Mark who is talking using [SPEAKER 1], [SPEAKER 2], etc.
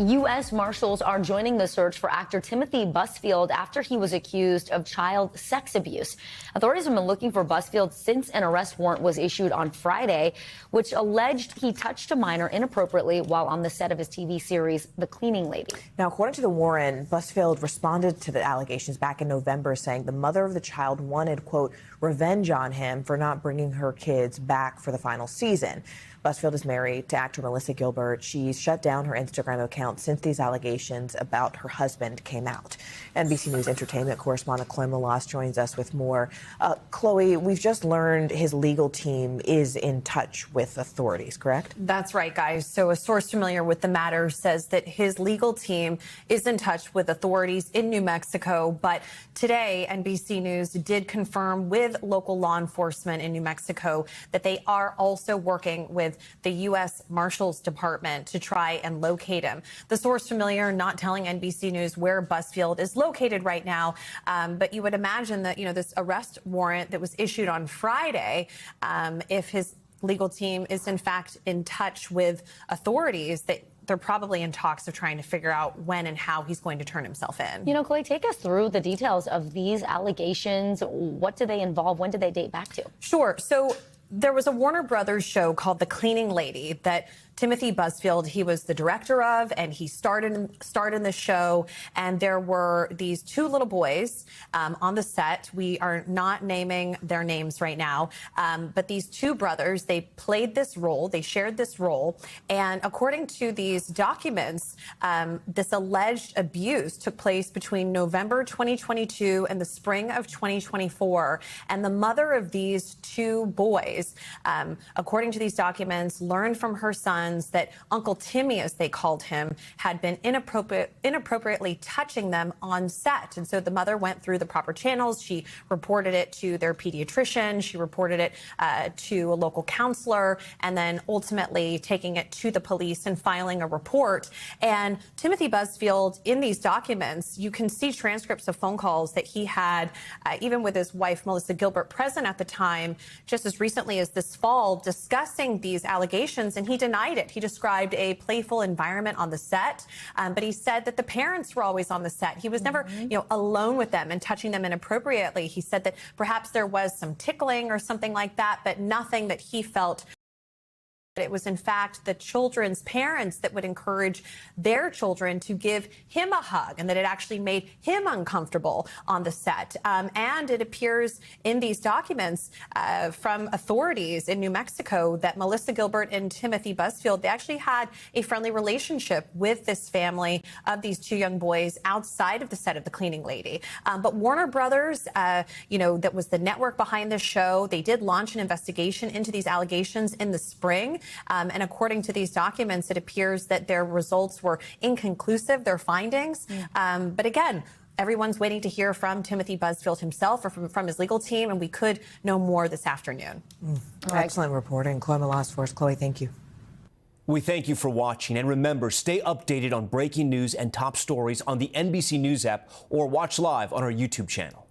[SPEAKER 1] U.S. Marshals are joining the search for actor Timothy Busfield after he was accused of child sex abuse. Authorities have been looking for Busfield since an arrest warrant was issued on Friday, which alleged he touched a minor inappropriately while on the set of his TV series, The Cleaning Lady.
[SPEAKER 2] Now, according to the warrant, Busfield responded to the allegations back in November, saying the mother of the child wanted, quote, revenge on him for not bringing her kids back for the final season. Busfield is married to actor Melissa Gilbert. She's shut down her Instagram account since these allegations about her husband came out. NBC News entertainment correspondent Chloe Melas joins us with more. Chloe, we've just learned his legal team is in touch with authorities, correct?
[SPEAKER 3] That's right, guys. So a source familiar with the matter says that his legal team is in touch with authorities in New Mexico. But today, NBC News did confirm with local law enforcement in New Mexico that they are also working with the U.S. Marshals Department to try and locate him. The source familiar not telling NBC News where Busfield is located right now, but you would imagine that, this arrest warrant that was issued on Friday, if his legal team is in fact in touch with authorities, that they're probably in talks of trying to figure out when and how he's going to turn himself in.
[SPEAKER 1] Chloe, take us through the details of these allegations. What do they involve? When do they date back to?
[SPEAKER 3] Sure. So there was a Warner Brothers show called The Cleaning Lady that Timothy Busfield, he was the director of, and he starred in the show. And there were these two little boys on the set. We are not naming their names right now, but these two brothers, they played this role, they shared this role. And according to these documents, this alleged abuse took place between November 2022 and the spring of 2024. And the mother of these two boys, according to these documents, learned from her son that Uncle Timmy, as they called him, had been inappropriately touching them on set. And so the mother went through the proper channels. She reported it to their pediatrician. She reported it to a local counselor, and then ultimately taking it to the police and filing a report. And Timothy Busfield, in these documents, you can see transcripts of phone calls that he had, even with his wife, Melissa Gilbert, present at the time, just as recently as this fall, discussing these allegations, and he denied it. He described a playful environment on the set, but he said that the parents were always on the set. He was never, alone with them and touching them inappropriately. He said that perhaps there was some tickling or something like that, but nothing that he felt. It was, in fact, the children's parents that would encourage their children to give him a hug, and that it actually made him uncomfortable on the set. And it appears in these documents from authorities in New Mexico that Melissa Gilbert and Timothy Busfield, they actually had a friendly relationship with this family of these two young boys outside of the set of The Cleaning Lady. But Warner Brothers, that was the network behind this show, they did launch an investigation into these allegations in the spring. And according to these documents, it appears that their results were inconclusive, their findings. But again, everyone's waiting to hear from Timothy Busfield himself or from his legal team, and we could know more this afternoon.
[SPEAKER 2] Excellent reporting. Chloe Melas for us. Chloe, thank you.
[SPEAKER 4] We thank you for watching, and remember, stay updated on breaking news and top stories on the NBC News app or watch live on our YouTube channel.